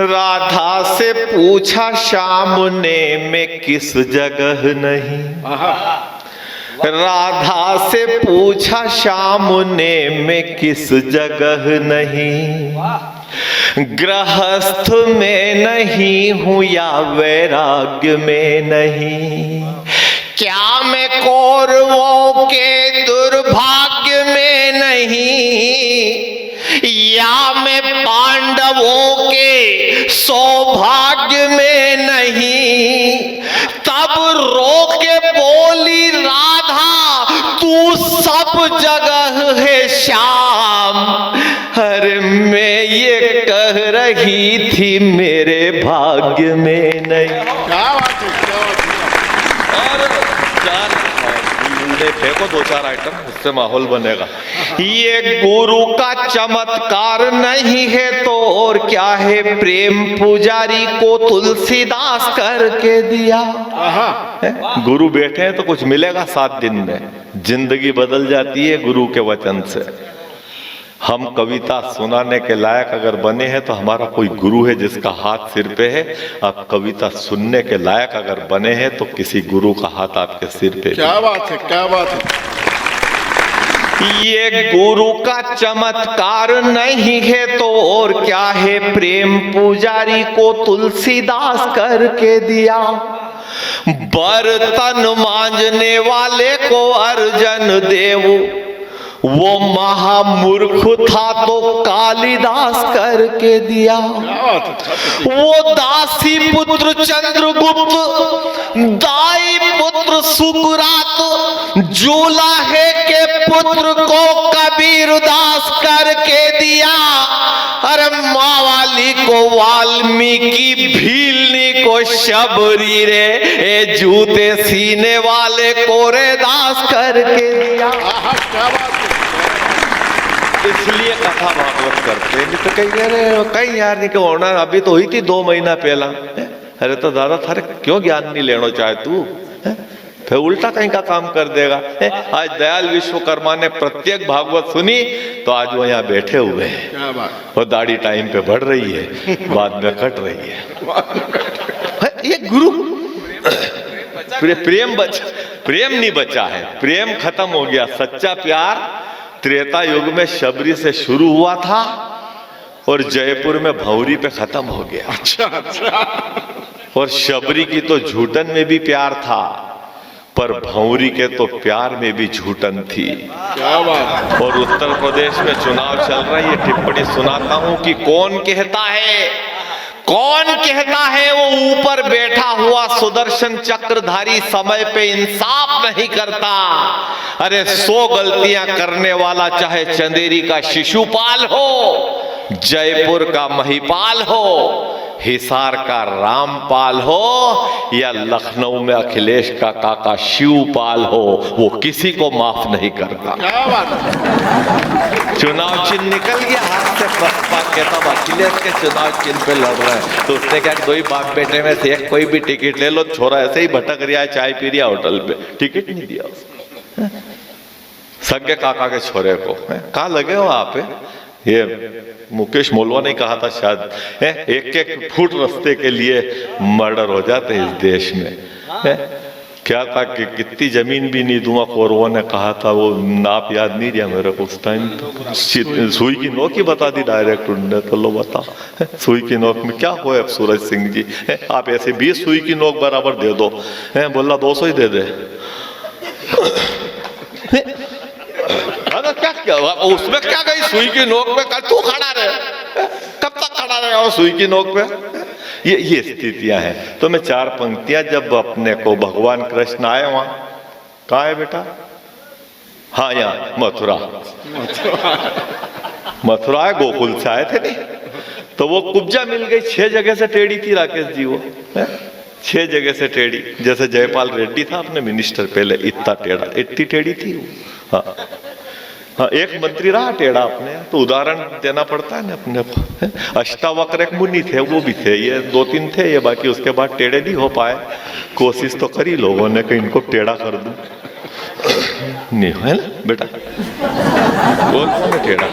राधा से पूछा श्याम ने मैं किस जगह नहीं। राधा से पूछा श्याम ने मैं किस जगह नहीं। गृहस्थ में नहीं हूं या वैराग्य में नहीं। क्या मैं कौरवों के दुर्भाग्य में नहीं, या मैं पांडवों के सौभाग्य में नहीं। तब रो के बोली राधा, तू सब जगह है श्याम। अरे मैं ये कह रही थी मेरे भाग्य में नहीं। क्या बात है, क्या बात है। फेंको दो चार आइटम, उससे माहौल बनेगा। ये गुरु का चमत्कार नहीं है तो और क्या है। प्रेम पुजारी को तुलसीदास करके दिया। गुरु बैठे हैं तो कुछ मिलेगा 7 दिन में। जिंदगी बदल जाती है गुरु के वचन से। हम कविता सुनाने के लायक अगर बने हैं तो हमारा कोई गुरु है जिसका हाथ सिर पे है। आप कविता सुनने के लायक अगर बने हैं तो किसी गुरु का हाथ आपके सिर पे। क्या बात है, क्या बात है। ये गुरु का चमत्कार नहीं है तो और क्या है। प्रेम पुजारी को तुलसीदास करके दिया। बर्तन मांजने वाले को अर्जन देव, वो महामूर्ख था तो कालिदास करके दिया। वो दासी पुत्र चंद्रगुप्त, दाई पुत्र सुकरात, जुलाहे के पुत्र को कबीरदास करके दिया। अरे मावाली को वाल्मीकि, भीलनी को शबरी रे, ए जूते सीने वाले को रेदास करके दिया। इसलिए कथा भागवत करते हैं। तो कहीं कह रहे कहीं यार नहीं होना, अभी तो हुई थी 2 महीना पहला। अरे तो दादा थारे क्यों ज्ञान नहीं लेना चाहे तू, फिर उल्टा कहीं का काम कर देगा। आज दयाल विश्वकर्मा ने प्रत्येक भागवत सुनी तो आज वो यहाँ बैठे हुए हैं और दाढ़ी टाइम पे बढ़ रही है, बाद में कट रही है। ये गुरु प्रेम नहीं बचा है, प्रेम खत्म हो गया। सच्चा प्यार त्रेता युग में शबरी से शुरू हुआ था और जयपुर में भौरी पे खत्म हो गया। अच्छा। और शबरी की तो झूठन में भी प्यार था, पर भौरी के तो प्यार में भी झूठन थी। क्या बात। और उत्तर प्रदेश में चुनाव चल रहा है, ये टिप्पणी सुनाता हूं कि कौन कहता है वो ऊपर बैठा हुआ सुदर्शन चक्रधारी समय पे इंसाफ नहीं करता। अरे 100 गलतियां करने वाला चाहे चंदेरी का शिशुपाल हो, जयपुर का महिपाल हो, हिसार का रामपाल हो या लखनऊ में अखिलेश का काका शिवपाल हो, वो किसी को माफ नहीं करता। क्या बात। चुनाव चिन्ह निकल गया हाथ से, बसपा के तब अखिलेश के चुनाव चिन्ह पे लड़ रहे हैं। तो उसने क्या, 2 ही बाप बेटे में से एक कोई भी टिकट ले लो, छोरा ऐसे ही भटक रहा है, चाय पी रहा होटल पे, टिकट नहीं दिया उसको। सगे काका के छोरे को कहाँ लगे हो आप? ये मुकेश मोलवा ने कहा था शायद, 1-1 फुट रास्ते के लिए मर्डर हो जाते हैं इस देश में। क्या था कि कितनी जमीन भी नहीं दूंगा, कौरवों ने कहा था, वो नाप याद नहीं दिया मेरे को उस टाइम। सुई की नोक ही बता दी डायरेक्ट उन्होंने, तो लो बता सुई की नोक में क्या हो। अब सूरज सिंह जी आप ऐसे 20 सुई की नोक बराबर दे दो, बोला 200 ही दे दे। क्या उसमें क्या गई सुई की नोक पे, तू खड़ा रहे, कब तक खड़ा रहेगा सुई की नोक पे। ये स्थितियां हैं। तो मैं 4 पंक्तियां, जब अपने को भगवान कृष्ण आए वहां, कहाँ है बेटा? हाँ यहाँ मथुरा है, गोकुल से आए थे नहीं, तो वो कुब्जा मिल गई। 6 जगह से टेढ़ी थी राकेश जी, वो 6 जगह से टेढ़ी। जैसे जयपाल रेड्डी था अपने मिनिस्टर पहले, इतना टेढ़ा, इतनी टेढ़ी थी वो। हाँ, एक मंत्री रहा टेढ़ा अपने, तो उदाहरण देना पड़ता है ना अपने को। अष्टावक्र एक मुनि थे, वो भी थे, ये 2-3 थे ये, बाकी उसके बाद टेढ़े नहीं हो पाए। कोशिश तो करी लोगों ने कि इनको टेढ़ा कर दूं, नहीं है ना बेटा, बोल टेढ़ा।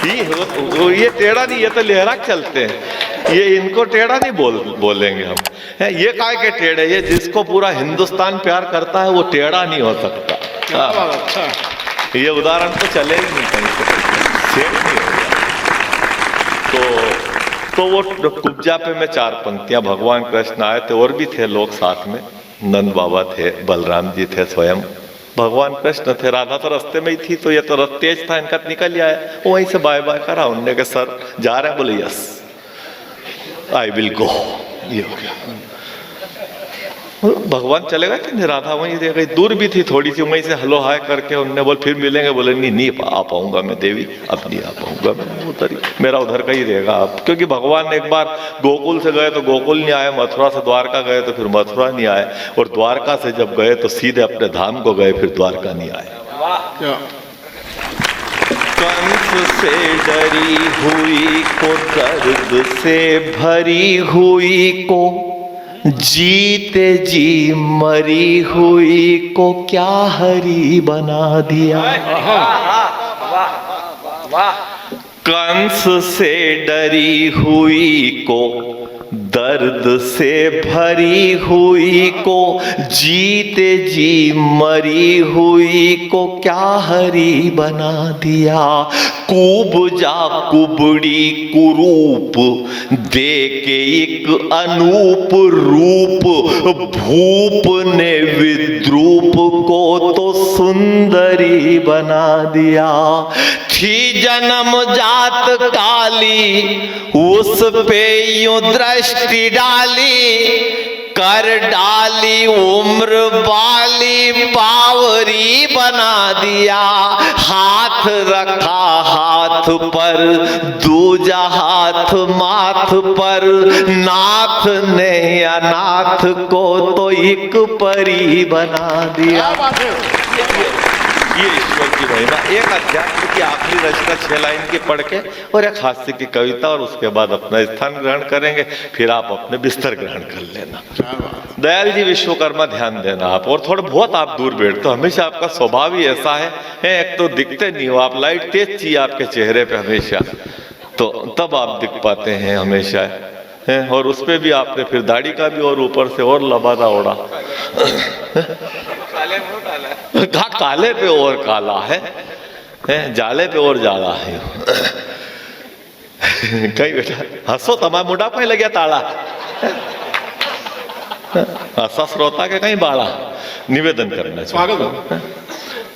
ये टेढ़ा नहीं, ये तो लहरा चलते हैं, ये इनको टेढ़ा नहीं बोलेंगे हम। ये काय के टेढ़े, ये जिसको पूरा हिंदुस्तान प्यार करता है वो टेढ़ा नहीं हो सकता। क्या बात, अच्छा। ये उदाहरण तो चले ही नहीं कहीं से, सेट नहीं हो गया। तो वो कुब्जा पे में 4 पंक्तियां, भगवान कृष्ण आए थे और भी थे लोग साथ में, नंद बाबा थे, बलराम जी थे, स्वयं भगवान कृष्ण थे, राधा तो रास्ते में ही थी, तो ये तो रथ तेज था, इनका निकल आया, वहीं से बाय बाय करा उनने के सर जा रहे हैं, बोले यस आई विल गो, ये हो गया। भगवान चले गए थे, राधा वहीं रह गई, दूर भी थी थोड़ी सी, वहीं से हलो हाय करके उनने बोल फिर मिलेंगे, बोले नहीं आ पाऊंगा मैं देवी, अब नहीं आ पाऊंगा मैं, उधर ही मेरा उधर का ही रहेगा अब, क्योंकि भगवान एक बार गोकुल से गए तो गोकुल नहीं आए, मथुरा से द्वारका गए तो फिर मथुरा नहीं आए, और द्वारका से जब गए तो सीधे अपने धाम को गए, फिर द्वारका नहीं आए। क्या कंस से डरी हुई को, दर्द से भरी हुई को, जीते जी मरी हुई को क्या हरी बना दिया। कंस से डरी हुई को, दर्द से भरी हुई को, जीते जी मरी हुई को क्या हरी बना दिया। कुबजा कुबड़ी कुरूप, दे के एक अनूप रूप, भूप ने विद्रूप को तो सुंदरी बना दिया। थी जन्म जात काली, उस पे यूं दृष्टि डाली, कर डाली उम्र बाली, बावरी बना दिया। हाथ रखा हाथ पर, दूजा हाथ माथ पर, नाथ ने अनाथ को तो एक परी बना दिया। क्या बात है। ये ईश्वर की महिमा। एक अध्यात्म की आखिरी रचना 6 लाइन की पढ़ के और एक हास्य की कविता, और उसके बाद अपना स्थान ग्रहण करेंगे, फिर आप अपने बिस्तर ग्रहण कर लेना। दयाल जी विश्वकर्मा ध्यान देना आप, और थोड़ा बहुत आप दूर बैठते हो, हमेशा आपका स्वभाव ही ऐसा है, एक तो दिखते नहीं हो आप, लाइट तेज चाहिए आपके चेहरे पे हमेशा, तो तब आप दिख पाते हैं हमेशा है। और उस पे भी आपने फिर दाढ़ी का भी और ऊपर से और लबादा ओढ़ा, काले पे और काला है, जाले पे और जाला है। कई बेटा हंसो, तमाम बुढ़ापा ही लगे ताला, हंसा श्रोता के कहीं बाड़ा। निवेदन करना स्वागत हो।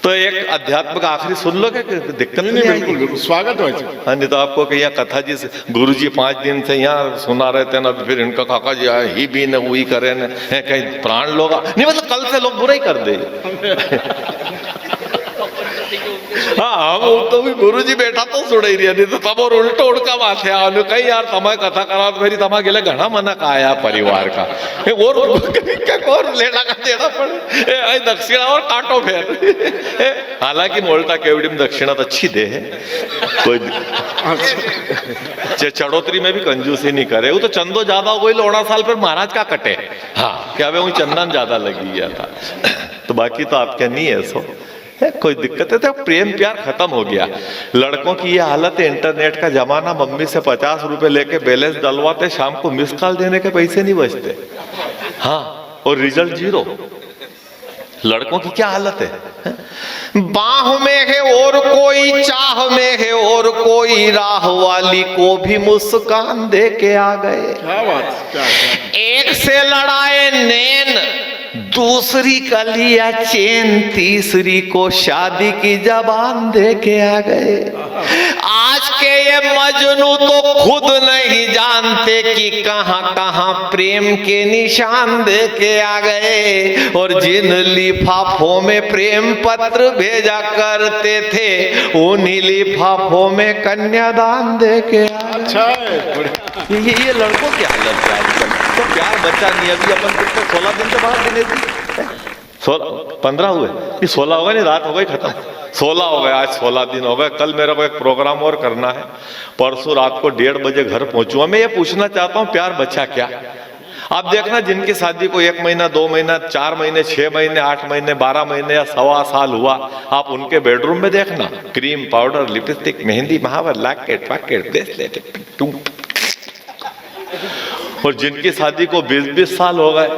तो एक अध्यात्म का आखिरी सुन लोगे, दिक्कत नहीं बिल्कुल आएगी? बिल्कुल स्वागत हो। हाँ, नहीं तो आपको कि यहाँ कथा जी से गुरु जी 5 दिन से यहाँ सुना रहे थे ना, फिर इनका काका जी आए ही भी न वही करे न, कहीं प्राण लोग नहीं, मतलब कल से लोग बुरा ही कर दे। हाँ, हम तो भी गुरु जी बैठा तो सुन ही रही, नहीं तो तब और उल्टो उड़का बात है कहीं यार तमा कथा करा तो मेरी तमा गेले घना मना का आया परिवार का, और लेना का देना पड़े, दक्षिणा और काटो फिर। हालांकि मोल्टा केवड़ी में दक्षिणा तो अच्छी दे है, कोई चढ़ोतरी में भी कंजूसी नहीं करे, वो तो चंदो ज्यादा हो गई 16 साल पर महाराज का कटे। हाँ, क्या वही चंदन ज्यादा लगी गया था, तो बाकी तो आपके नहीं है सो है, कोई दिक्कत है। तो प्रेम प्यार खत्म हो गया। लड़कों की ये हालत है, इंटरनेट का जमाना, मम्मी से 50 रुपए लेके बैलेंस डलवाते, शाम को मिस कॉल देने के पैसे नहीं बचते। हाँ, और रिजल्ट 0। लड़कों की क्या हालत है? बाह में है और कोई चाह में है और कोई राह वाली को भी मुस्कान दे के आ गए। क्या बात, क्या एक से लड़ाए नैन, दूसरी का लिया चैन, तीसरी को शादी की जबान दे के आ गए। आज के ये मजनू तो खुद नहीं जानते कि कहां कहां प्रेम के निशान दे के आ गए, और जिन लिफाफों में प्रेम पत्र भेजा करते थे, उन्हीं लिफाफों में कन्यादान दे के आ गए। अच्छा है। ये लड़कों की हालत है आजकल। तो प्यार बच्चा नहीं, अभी अपन कितने 16 दिन से बाहर दिने थी, 15 हुए, ये 16 हो गए, नहीं रात हो गई खत्म, 16 हो गए, आज 16 दिन हो गए। कल मेरे को एक प्रोग्राम और करना है, परसों रात को 1:30 बजे घर पहुंचूंगा। मैं ये पूछना चाहता हूँ, प्यार बचा क्या? आप देखना जिनकी शादी को 1 महीना, 2 महीना, 4 महीने, 6 महीने, 8 महीने, 12 महीने या 1.25 साल हुआ, आप उनके बेडरूम में देखना, क्रीम, पाउडर, लिपस्टिक, मेहंदी, महावर, लॉकेट, पैकेट, ब्रेसलेट, टू। और जिनकी शादी को 20-20 साल हो गए,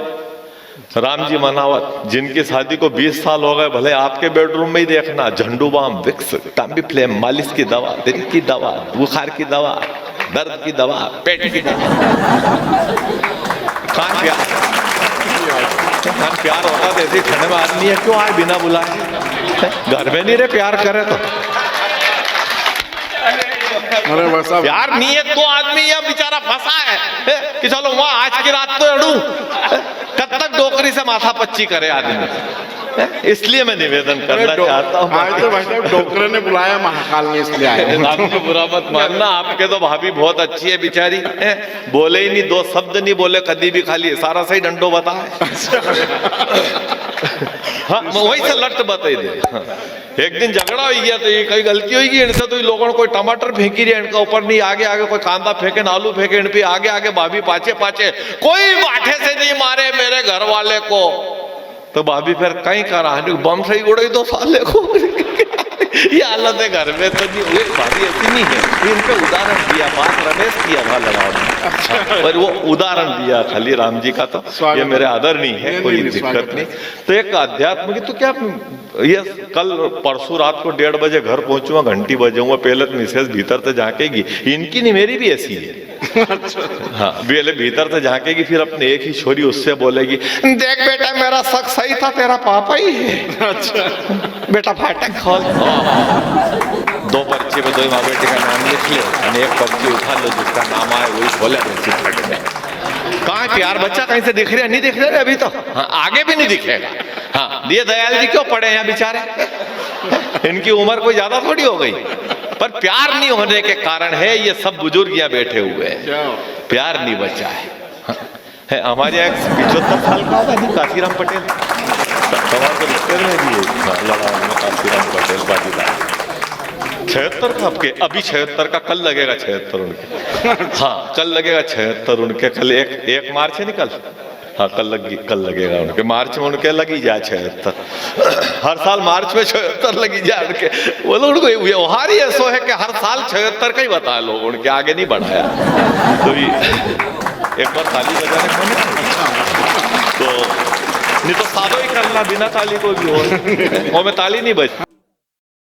राम जी मनावत, जिनकी शादी को 20 साल हो गए, भले आपके बेडरूम में ही देखना, झंडू बाम, विक्स, टाम्बी फ्लेम, मालिश की दवा, दिल की दवा, बुखार की दवा, दर्द की दवा, पेट की दवा। कहाँ प्यार होता तो ऐसे ठंड में आदमी है, क्यों आए बिना बुलाए? घर में नहीं रहे, प्यार करे तो। अरे बस अब प्यार नहीं है तो आदमी ये बेचारा फंसा है कि चलो वहां आज की रात तो अड़ू, कब तक डोकरी से माथा पच्ची करे आदमी। इसलिए मैं निवेदन करना चाहता हूँ, आज तो भाई साहब डॉक्टर ने बुलाया महाकाल ने, इसलिए आए। आपको बुरा मत मानना, आपके तो भाभी बहुत अच्छी है बेचारी, बोले ही नहीं, 2 शब्द नहीं बोले कभी भी, खाली सारा सही डंडो बताए। हाँ, वही से लट बताई दे। हाँ। एक दिन झगड़ा हो गया तो ये कई गलती होगी इनसे, तो लोगों ने कोई टमाटर फेंकी रहे इनका ऊपर नहीं, आगे आगे कोई कांदा फेंके ना आलू फेंके इन पे, आगे आगे भाभी पाचे पाचे, कोई बाठे से नहीं मारे मेरे घर वाले को। तो भाभी फिर कहीं करा बम से ही उड़े 2 साले को। ये हालत है घर में, तो नहीं हुई भाभी, ऐसी नहीं है। इनके उदाहरण दिया, बात रमेश किया था लड़ाव, पर वो उदाहरण दिया खाली राम जी का, तो ये मेरे आदर नहीं है, कोई दिक्कत नहीं। तो एक अध्यात्म की, तो क्या ये कल परसों रात को 1:30 बजे घर पहुंचूंगा, घंटी बजाऊंगा, पहले तो मिसेज भीतर से झांकेगी, इनकी नहीं मेरी भी ऐसी है। हाँ, पहले भीतर से झांकेगी, फिर अपने एक ही छोरी उससे बोलेगी, देख बेटा मेरा शक सही था, तेरा पापा ही है। अच्छा बेटा फाटक खोल। 2 पर्चे में 2 माँ बेटे का नाम लिख ले, और एक पर्ची उठा लो, जिसका नाम आए वही खोले। कहाँ प्यार बच्चा कहीं से दिख रहा नहीं दिख रहा अभी तो, हाँ, आगे भी नहीं दिखेगा। हाँ, ये दयाल जी क्यों पड़े हैं बेचारे, इनकी उम्र कोई ज्यादा थोड़ी हो गई, पर प्यार नहीं होने के कारण है ये सब बुजुर्ग यहाँ बैठे हुए हैं, प्यार नहीं बचा है। हमारे एक 75 साल का होगा नहीं, काशीराम पटेल, में भी काशीराम पटेल पाटीदार, 76 का आपके, अभी 76 का, कल लगेगा 76 उनके। हाँ, कल लगेगा 76 उनके, कल 1 मार्च है निकल। हाँ, कल लगेगा उनके, मार्च में उनके लगी जाए 76। हर साल मार्च में 76 लगी जाए उनके। वो लोग उनको व्यवहार ही ऐसा है कि हर साल 76 का ही बताया, लोग उनके आगे नहीं बढ़ाया। तो एक बार ताली बजाने को, तो नहीं तो सादो ही करना, बिना ताली को भी हो, वो में ताली नहीं बज।